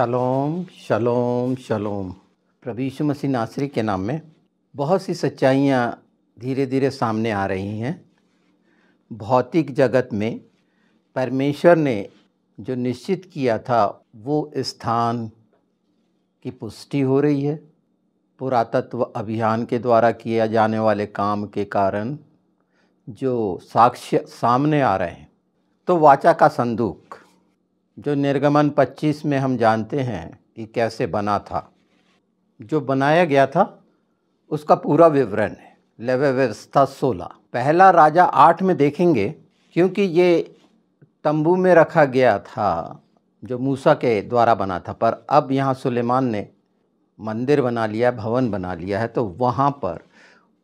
शलोम शलोम शलोम। प्रभु यीशु मसीह नासरी के नाम में बहुत सी सच्चाइयाँ धीरे धीरे सामने आ रही हैं। भौतिक जगत में परमेश्वर ने जो निश्चित किया था वो स्थान की पुष्टि हो रही है। पुरातत्व अभियान के द्वारा किया जाने वाले काम के कारण जो साक्ष्य सामने आ रहे हैं, तो वाचा का संदूक जो निर्गमन 25 में हम जानते हैं कि कैसे बना था, जो बनाया गया था उसका पूरा विवरण है। लेवी व्यवस्था 16, पहला राजा 8 में देखेंगे, क्योंकि ये तंबू में रखा गया था जो मूसा के द्वारा बना था, पर अब यहाँ सुलेमान ने मंदिर बना लिया, भवन बना लिया है, तो वहाँ पर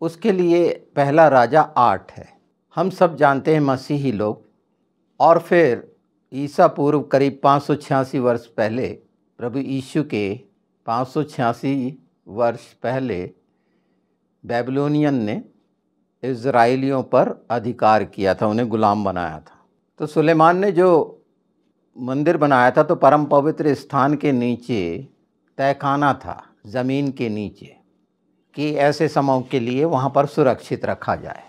उसके लिए पहला राजा 8 है। हम सब जानते हैं मसीही लोग। और फिर ईसा पूर्व करीब 586 वर्ष पहले, प्रभु यीशु के 586 वर्ष पहले बेबीलोनियन ने इज़राइलियों पर अधिकार किया था, उन्हें गुलाम बनाया था। तो सुलेमान ने जो मंदिर बनाया था तो परम पवित्र स्थान के नीचे तहखाना था, ज़मीन के नीचे, कि ऐसे समय के लिए वहाँ पर सुरक्षित रखा जाए।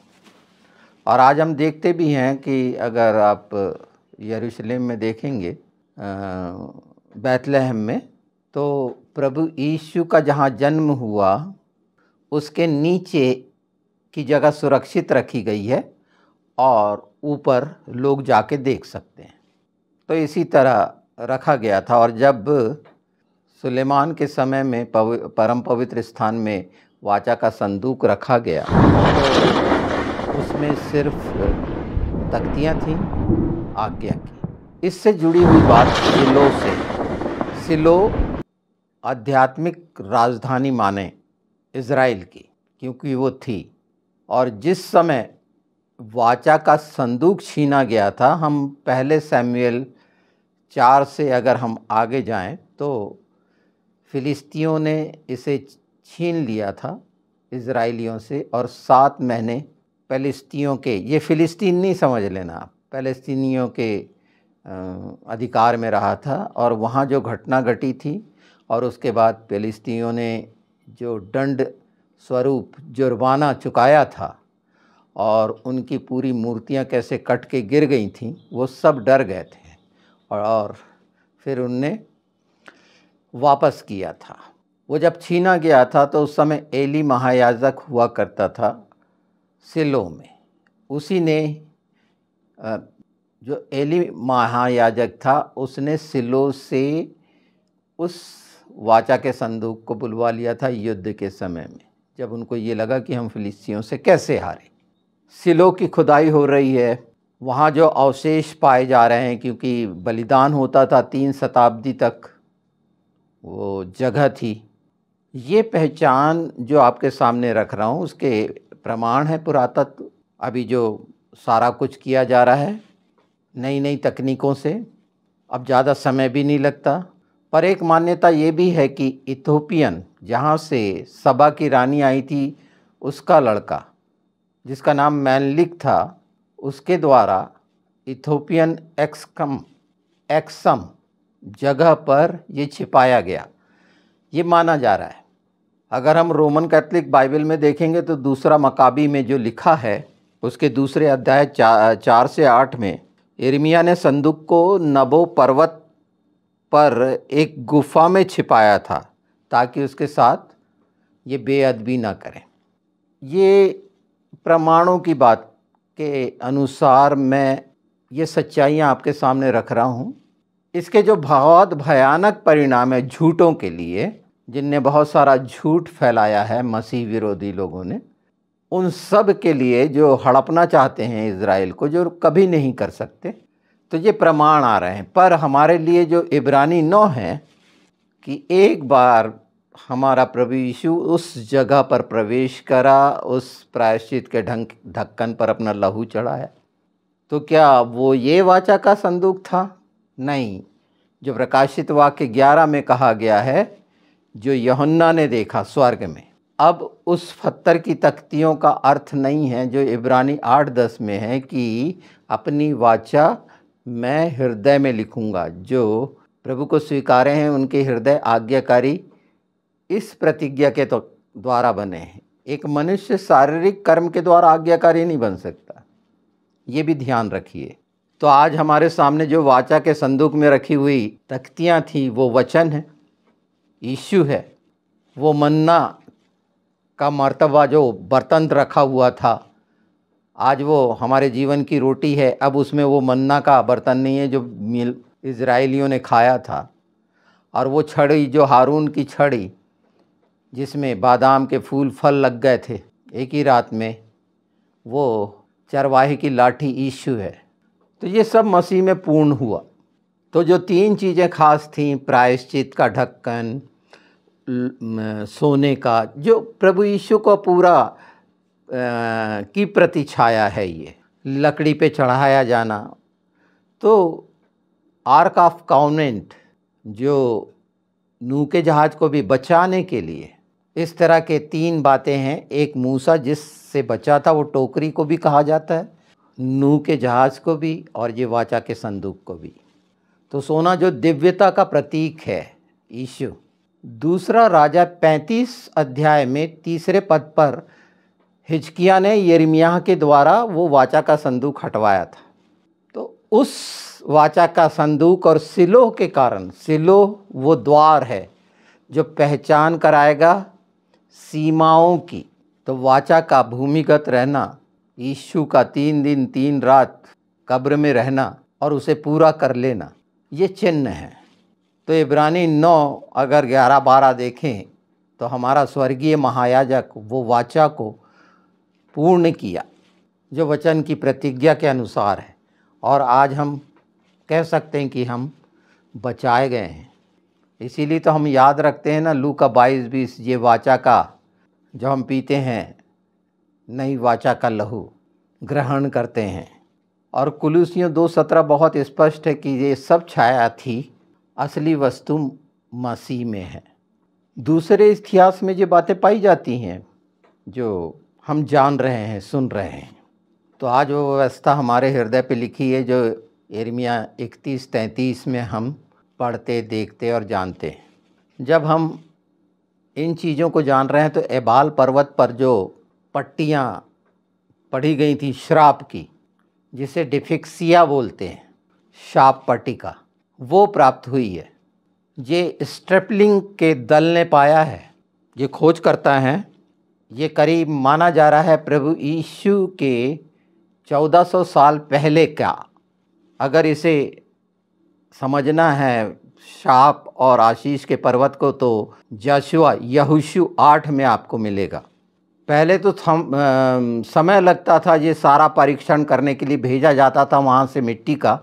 और आज हम देखते भी हैं कि अगर आप यरूशलेम में देखेंगे, बैतलहम में, तो प्रभु यीशु का जहाँ जन्म हुआ उसके नीचे की जगह सुरक्षित रखी गई है और ऊपर लोग जाके देख सकते हैं। तो इसी तरह रखा गया था। और जब सुलेमान के समय में परम पवित्र स्थान में वाचा का संदूक रखा गया तो उसमें सिर्फ तख्तियाँ थीं आज्ञा की। इससे जुड़ी हुई बात सिलो से। सिलो आध्यात्मिक राजधानी माने इज़राइल की, क्योंकि वो थी। और जिस समय वाचा का संदूक छीना गया था, हम पहले शमूएल 4 से अगर हम आगे जाएं तो फिलिस्तियों ने इसे छीन लिया था इज़राइलियों से, और 7 महीने फ़िलिस्तियों के, ये फ़िलिस्तीन नहीं समझ लेना आप, फ़िलिस्तीनियों के अधिकार में रहा था। और वहाँ जो घटना घटी थी और उसके बाद फ़िलिस्तिनियों ने जो दंड स्वरूप जुर्माना चुकाया था और उनकी पूरी मूर्तियाँ कैसे कट के गिर गई थीं, वो सब डर गए थे और फिर उनने वापस किया था। वो जब छीना गया था तो उस समय एली महायाजक हुआ करता था सिलो में। उसी ने, जो एली महायाजक था, उसने सिलो से उस वाचा के संदूक को बुलवा लिया था युद्ध के समय में, जब उनको ये लगा कि हम फिलिस्तियों से कैसे हारे। सिलो की खुदाई हो रही है, वहाँ जो अवशेष पाए जा रहे हैं, क्योंकि बलिदान होता था 3 शताब्दी तक वो जगह थी। ये पहचान जो आपके सामने रख रहा हूँ उसके प्रमाण है पुरातत्व। अभी जो सारा कुछ किया जा रहा है नई नई तकनीकों से, अब ज़्यादा समय भी नहीं लगता। पर एक मान्यता ये भी है कि इथोपियन, जहाँ से सबा की रानी आई थी, उसका लड़का जिसका नाम मैनलिक था, उसके द्वारा इथोपियन एक्सम जगह पर ये छिपाया गया, ये माना जा रहा है। अगर हम रोमन कैथोलिक बाइबल में देखेंगे तो दूसरा मकाबी में जो लिखा है उसके दूसरे अध्याय 4 से 8 में यिर्मयाह ने संदूक को नबो पर्वत पर एक गुफा में छिपाया था ताकि उसके साथ ये बेअदबी ना करें। ये प्रमाणों की बात के अनुसार मैं ये सच्चाइयाँ आपके सामने रख रहा हूँ। इसके जो बहुत भयानक परिणाम है झूठों के लिए, जिनने बहुत सारा झूठ फैलाया है मसीह विरोधी लोगों ने, उन सब के लिए जो हड़पना चाहते हैं इज़राइल को, जो कभी नहीं कर सकते, तो ये प्रमाण आ रहे हैं। पर हमारे लिए जो इब्रानी 9 है कि एक बार हमारा प्रभु यीशु उस जगह पर प्रवेश करा, उस प्रायश्चित के ढक्कन पर अपना लहू चढ़ाया, तो क्या वो ये वाचा का संदूक था? नहीं। जो प्रकाशित वाक्य 11 में कहा गया है, जो यूहन्ना ने देखा स्वर्ग में। अब उस पत्थर की तख्तियों का अर्थ नहीं है जो इब्रानी 8:10 में है कि अपनी वाचा मैं हृदय में लिखूंगा, जो प्रभु को स्वीकारे हैं, उनके हृदय आज्ञाकारी इस प्रतिज्ञा के तो द्वारा बने हैं। एक मनुष्य शारीरिक कर्म के द्वारा आज्ञाकारी नहीं बन सकता, ये भी ध्यान रखिए। तो आज हमारे सामने जो वाचा के संदूक में रखी हुई तख्तियाँ थी वो वचन है, यीशु है। वो मन्ना का मर्तबा जो बर्तन रखा हुआ था, आज वो हमारे जीवन की रोटी है। अब उसमें वो मन्ना का बर्तन नहीं है जो इज़राइलियों ने खाया था। और वो छड़ी जो हारून की छड़ी जिसमें बादाम के फूल फल लग गए थे एक ही रात में, वो चरवाहे की लाठी यीशु है। तो ये सब मसीह में पूर्ण हुआ। तो जो 3 चीज़ें खास थीं, प्रायश्चित का ढक्कन, सोने का, जो प्रभु यीशु को पूरा की प्रतिछाया है, ये लकड़ी पे चढ़ाया जाना। तो आर्क ऑफ कॉवेनेंट जो नूह के जहाज़ को भी बचाने के लिए, इस तरह के 3 बातें हैं। एक मूसा जिससे बचा था, वो टोकरी को भी कहा जाता है, नूह के जहाज़ को भी, और ये वाचा के संदूक को भी। तो सोना जो दिव्यता का प्रतीक है, यीशु। दूसरा राजा 35 अध्याय में 3 पद पर हिजकिय्याह ने यिर्मयाह के द्वारा वो वाचा का संदूक हटवाया था। तो उस वाचा का संदूक और सिलोह के कारण, सिलोह वो द्वार है जो पहचान कराएगा सीमाओं की। तो वाचा का भूमिगत रहना, यीशु का 3 दिन 3 रात कब्र में रहना और उसे पूरा कर लेना, ये चिन्ह है। तो इब्रानी 9 अगर 11-12 देखें तो हमारा स्वर्गीय महायाजक वो वाचा को पूर्ण किया जो वचन की प्रतिज्ञा के अनुसार है। और आज हम कह सकते हैं कि हम बचाए गए हैं। इसीलिए तो हम याद रखते हैं ना, लूका 22-20, ये वाचा का जो हम पीते हैं, नई वाचा का लहू ग्रहण करते हैं। और कुलुसियों 2:17 बहुत स्पष्ट है कि ये सब छाया थी, असली वस्तु मसीह में है। दूसरे इतिहास में ये बातें पाई जाती हैं जो हम जान रहे हैं, सुन रहे हैं। तो आज वो व्यवस्था हमारे हृदय पे लिखी है जो यिर्मयाह 31-33 में हम पढ़ते, देखते और जानते हैं। जब हम इन चीज़ों को जान रहे हैं तो एबाल पर्वत पर जो पट्टियाँ पढ़ी गई थी श्राप की, जिसे डिफिक्सिया बोलते हैं, शाप पट्टिका, वो प्राप्त हुई है। ये स्ट्रेपलिंग के दल ने पाया है, ये खोज करता है। ये करीब माना जा रहा है प्रभु यीशु के 1400 साल पहले का। अगर इसे समझना है शाप और आशीष के पर्वत को, तो यहोशू 8 में आपको मिलेगा। पहले तो समय लगता था, ये सारा परीक्षण करने के लिए भेजा जाता था वहाँ से मिट्टी का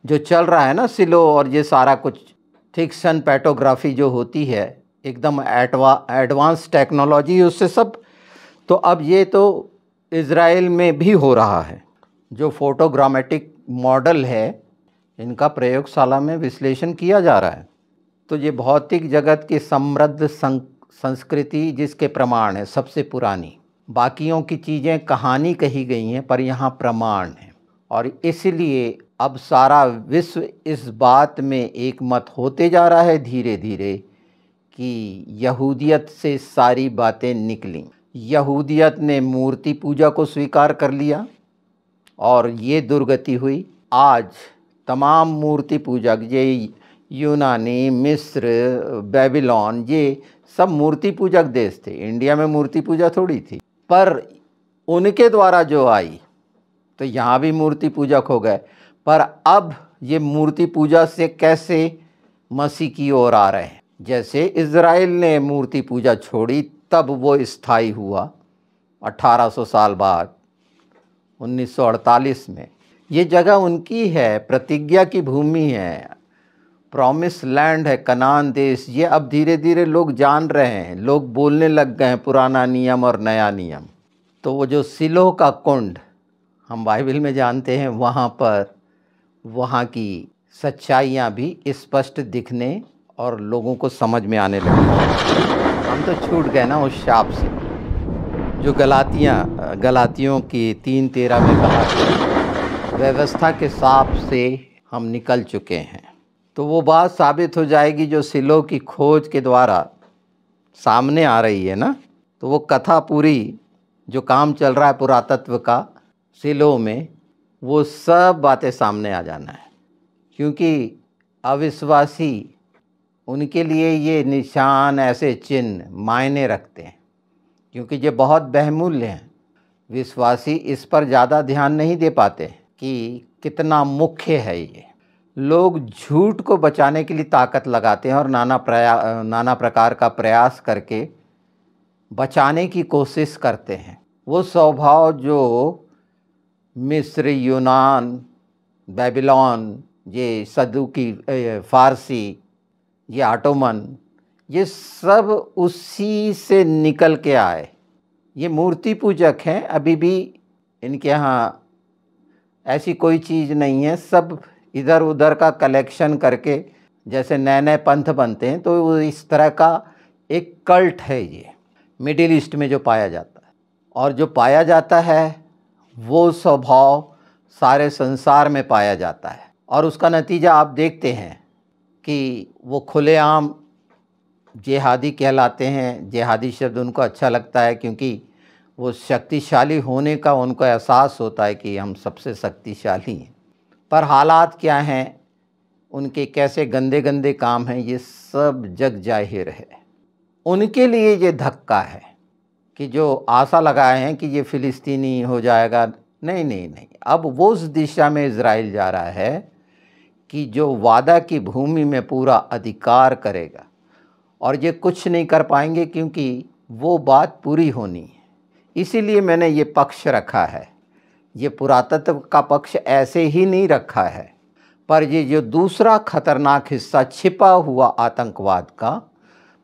जो चल रहा है ना, सिलो, और ये सारा कुछ थिक्सन पैटोग्राफी जो होती है, एकदम एडवांस टेक्नोलॉजी उससे सब। तो अब ये तो इज़राइल में भी हो रहा है। जो फोटोग्रामेटिक मॉडल है, इनका प्रयोगशाला में विश्लेषण किया जा रहा है। तो ये भौतिक जगत की समृद्ध संस्कृति जिसके प्रमाण है सबसे पुरानी। बाकियों की चीज़ें कहानी कही गई हैं, पर यहाँ प्रमाण है। और इसलिए अब सारा विश्व इस बात में एक मत होते जा रहा है धीरे धीरे कि यहूदियत से सारी बातें निकली। यहूदियत ने मूर्ति पूजा को स्वीकार कर लिया और ये दुर्गति हुई। आज तमाम मूर्ति पूजक, ये यूनानी, मिस्र, बेबीलोन, ये सब मूर्ति पूजक देश थे। इंडिया में मूर्ति पूजा थोड़ी थी, पर उनके द्वारा जो आई तो यहाँ भी मूर्ति पूजक हो गए। पर अब ये मूर्ति पूजा से कैसे मसीह की ओर आ रहे हैं। जैसे इज़राइल ने मूर्ति पूजा छोड़ी, तब वो स्थायी हुआ 1800 साल बाद 1948 में। ये जगह उनकी है, प्रतिज्ञा की भूमि है, प्रॉमिस लैंड है, कनान देश। ये अब धीरे धीरे लोग जान रहे हैं, लोग बोलने लग गए हैं पुराना नियम और नया नियम। तो वो जो सिलोह का कुंड हम बाइबल में जानते हैं, वहाँ पर वहाँ की सच्चाइयाँ भी स्पष्ट दिखने और लोगों को समझ में आने लगी। हम तो छूट गए ना उस शाप से जो गलातियों की 3:13 में कहा, व्यवस्था के सांप से हम निकल चुके हैं। तो वो बात साबित हो जाएगी जो सिलो की खोज के द्वारा सामने आ रही है ना। तो वो कथा पूरी जो काम चल रहा है पुरातत्व का सिलो में, वो सब बातें सामने आ जाना है। क्योंकि अविश्वासी, उनके लिए ये निशान, ऐसे चिन्ह मायने रखते हैं, क्योंकि ये बहुत बहुमूल्य हैं। विश्वासी इस पर ज़्यादा ध्यान नहीं दे पाते कि कितना मुख्य है ये। लोग झूठ को बचाने के लिए ताकत लगाते हैं और नाना प्रकार का प्रयास करके बचाने की कोशिश करते हैं। वो स्वभाव जो मिस्र, यूनान, बेबीलोन, ये सदूकी, फ़ारसी, ये ऑटोमन, ये सब उसी से निकल के आए। ये मूर्ति पूजक हैं, अभी भी इनके यहाँ ऐसी कोई चीज़ नहीं है। सब इधर उधर का कलेक्शन करके जैसे नए नए पंथ बनते हैं, तो वो इस तरह का एक कल्ट है ये मिडिल ईस्ट में जो पाया जाता है। और जो पाया जाता है वो स्वभाव सारे संसार में पाया जाता है। और उसका नतीजा आप देखते हैं कि वो खुलेआम जिहादी कहलाते हैं। जिहादी शब्द उनको अच्छा लगता है क्योंकि वो शक्तिशाली होने का उनको एहसास होता है कि हम सबसे शक्तिशाली हैं। पर हालात क्या हैं उनके, कैसे गंदे गंदे काम हैं, ये सब जग जाहिर है। उनके लिए ये धक्का है कि जो आशा लगाए हैं कि ये फ़िलिस्तीनी हो जाएगा, नहीं नहीं नहीं। अब वो उस दिशा में इज़राइल जा रहा है कि जो वादा की भूमि में पूरा अधिकार करेगा। और ये कुछ नहीं कर पाएंगे क्योंकि वो बात पूरी होनी है। इसीलिए मैंने ये पक्ष रखा है। ये पुरातत्व का पक्ष ऐसे ही नहीं रखा है, पर ये जो दूसरा खतरनाक हिस्सा छिपा हुआ आतंकवाद का,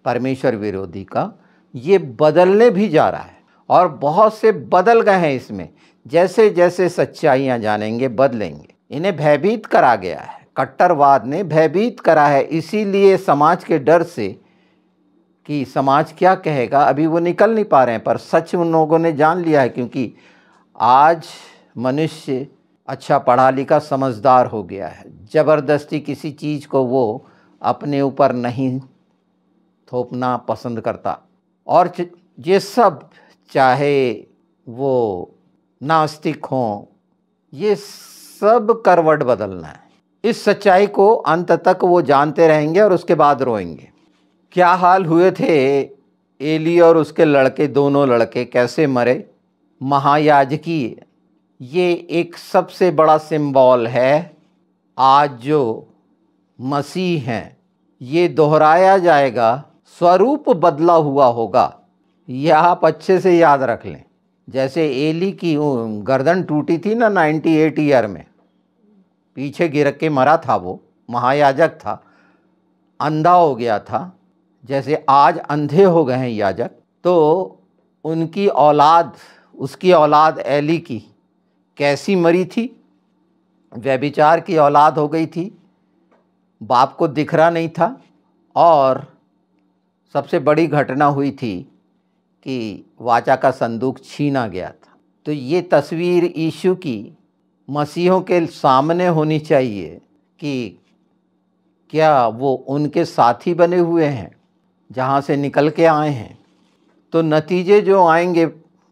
परमेश्वर विरोधी का, ये बदलने भी जा रहा है। और बहुत से बदल गए हैं इसमें। जैसे जैसे सच्चाइयाँ जानेंगे बदलेंगे। इन्हें भयभीत करा गया है, कट्टरवाद ने भयभीत करा है। इसीलिए समाज के डर से कि समाज क्या कहेगा, अभी वो निकल नहीं पा रहे हैं। पर सच उन लोगों ने जान लिया है, क्योंकि आज मनुष्य अच्छा पढ़ा लिखा समझदार हो गया है। ज़बरदस्ती किसी चीज़ को वो अपने ऊपर नहीं थोपना पसंद करता। और ये सब, चाहे वो नास्तिक हों, ये सब करवट बदलना है। इस सच्चाई को अंत तक वो जानते रहेंगे और उसके बाद रोएंगे। क्या हाल हुए थे एली और उसके लड़के, दोनों लड़के कैसे मरे। महायाजकी ये एक सबसे बड़ा सिंबल है। आज जो मसीह हैं ये दोहराया जाएगा, स्वरूप बदला हुआ होगा। यह आप अच्छे से याद रख लें। जैसे एली की गर्दन टूटी थी ना 98 ईयर में, पीछे गिर के मरा था, वो महायाजक था, अंधा हो गया था। जैसे आज अंधे हो गए हैं याजक, तो उनकी औलाद, उसकी औलाद एली की कैसी मरी थी। व्यभिचार की औलाद हो गई थी, बाप को दिख रहा नहीं था। और सबसे बड़ी घटना हुई थी कि वाचा का संदूक छीना गया था। तो ये तस्वीर यीशु की मसीहों के सामने होनी चाहिए कि क्या वो उनके साथी बने हुए हैं जहाँ से निकल के आए हैं। तो नतीजे जो आएंगे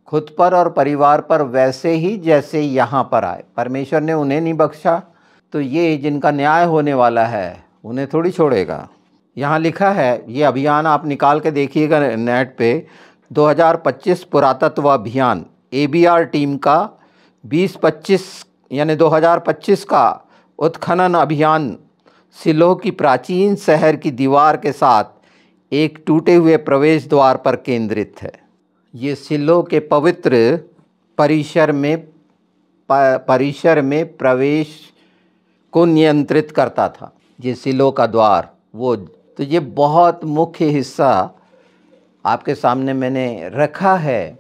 खुद पर और परिवार पर, वैसे ही जैसे यहाँ पर आए। परमेश्वर ने उन्हें नहीं बख्शा, तो ये जिनका न्याय होने वाला है उन्हें थोड़ी छोड़ेगा। यहाँ लिखा है, ये अभियान आप निकाल के देखिएगा नेट पे, 2025 पुरातत्व अभियान ABR टीम का 2025 यानी 2025 का उत्खनन अभियान सिलोह की प्राचीन शहर की दीवार के साथ एक टूटे हुए प्रवेश द्वार पर केंद्रित है। ये सिलोह के पवित्र परिसर में प्रवेश को नियंत्रित करता था। ये सिलोह का द्वार वो, तो ये बहुत मुख्य हिस्सा आपके सामने मैंने रखा है।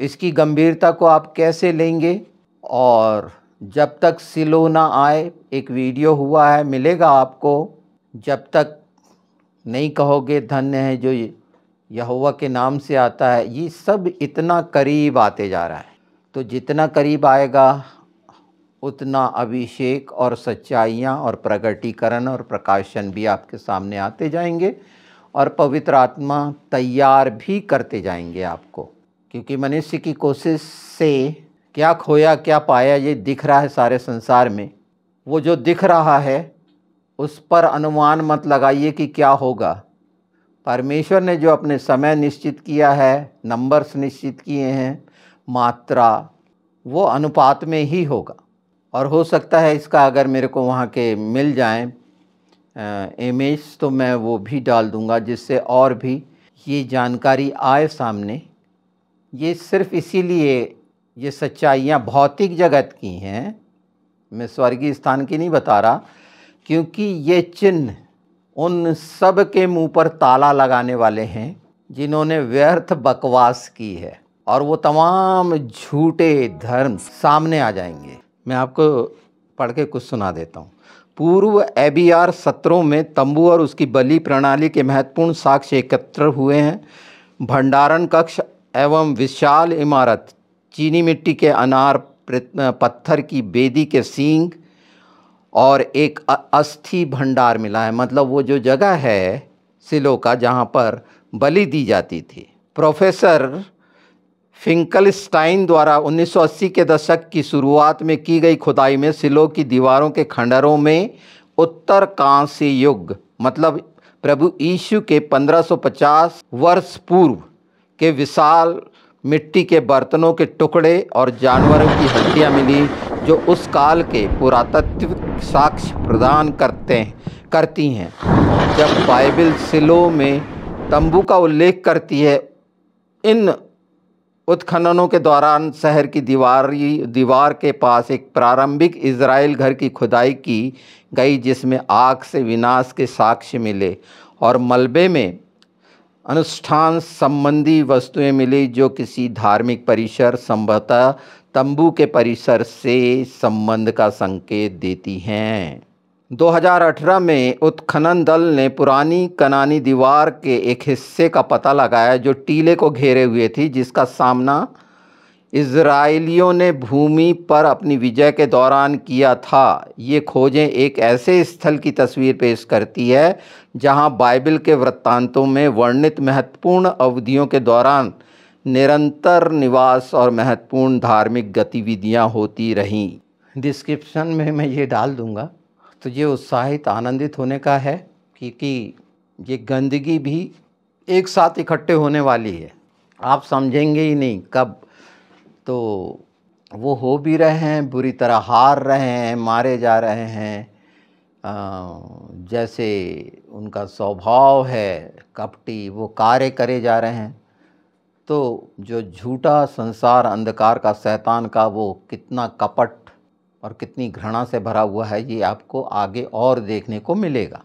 इसकी गंभीरता को आप कैसे लेंगे। और जब तक सिलोह ना आए, एक वीडियो हुआ है, मिलेगा आपको। जब तक नहीं कहोगे धन्य है जो यहोवा के नाम से आता है, ये सब इतना करीब आते जा रहा है। तो जितना करीब आएगा उतना अभिषेक और सच्चाइयाँ और प्रगटीकरण और प्रकाशन भी आपके सामने आते जाएंगे और पवित्र आत्मा तैयार भी करते जाएंगे आपको। क्योंकि मनुष्य की कोशिश से क्या खोया क्या पाया ये दिख रहा है सारे संसार में। वो जो दिख रहा है उस पर अनुमान मत लगाइए कि क्या होगा। परमेश्वर ने जो अपने समय निश्चित किया है, नंबर्स निश्चित किए हैं, मात्रा, वो अनुपात में ही होगा। और हो सकता है इसका अगर मेरे को वहाँ के मिल जाएं इमेज तो मैं वो भी डाल दूँगा, जिससे और भी ये जानकारी आए सामने। ये सिर्फ इसीलिए ये सच्चाइयाँ भौतिक जगत की हैं, मैं स्वर्गीय स्थान की नहीं बता रहा, क्योंकि ये चिन्ह उन सब के मुंह पर ताला लगाने वाले हैं जिन्होंने व्यर्थ बकवास की है, और वो तमाम झूठे धर्म सामने आ जाएंगे। मैं आपको पढ़ के कुछ सुना देता हूँ। पूर्व एबीआर सत्रों में तंबू और उसकी बलि प्रणाली के महत्वपूर्ण साक्ष्य एकत्र हुए हैं। भंडारण कक्ष एवं विशाल इमारत, चीनी मिट्टी के अनार, पत्थर की बेदी के सींग और एक अस्थि भंडार मिला है। मतलब वो जो जगह है सिलो का जहाँ पर बलि दी जाती थी। प्रोफेसर फिंकलस्टाइन द्वारा 1980 के दशक की शुरुआत में की गई खुदाई में सिलो की दीवारों के खंडरों में उत्तर कांस्य युग, मतलब प्रभु यीशु के 1550 वर्ष पूर्व के विशाल मिट्टी के बर्तनों के टुकड़े और जानवरों की हड्डियां मिली, जो उस काल के पुरातत्व साक्ष्य प्रदान करती हैं। जब बाइबल सिलो में तंबू का उल्लेख करती है, इन उत्खननों के दौरान शहर की दीवार के पास एक प्रारंभिक इज़राइल घर की खुदाई की गई, जिसमें आग से विनाश के साक्ष्य मिले और मलबे में अनुष्ठान संबंधी वस्तुएं मिली, जो किसी धार्मिक परिसर, संभवतः तंबू के परिसर से संबंध का संकेत देती हैं। 2018 में उत्खनन दल ने पुरानी कनानी दीवार के एक हिस्से का पता लगाया जो टीले को घेरे हुए थी, जिसका सामना इज़राइलियों ने भूमि पर अपनी विजय के दौरान किया था। ये खोजें एक ऐसे स्थल की तस्वीर पेश करती है जहां बाइबल के वृत्तांतों में वर्णित महत्वपूर्ण अवधियों के दौरान निरंतर निवास और महत्वपूर्ण धार्मिक गतिविधियां होती रहीं। डिस्क्रिप्शन में मैं ये डाल दूंगा, तो ये उत्साहित आनंदित होने का है, क्योंकि ये गंदगी भी एक साथ इकट्ठे होने वाली है। आप समझेंगे ही नहीं कब। तो वो हो भी रहे हैं, बुरी तरह हार रहे हैं, मारे जा रहे हैं, जैसे उनका स्वभाव है कपटी, वो कार्य करे जा रहे हैं। तो जो झूठा संसार अंधकार का, शैतान का, वो कितना कपट और कितनी घृणा से भरा हुआ है, ये आपको आगे और देखने को मिलेगा।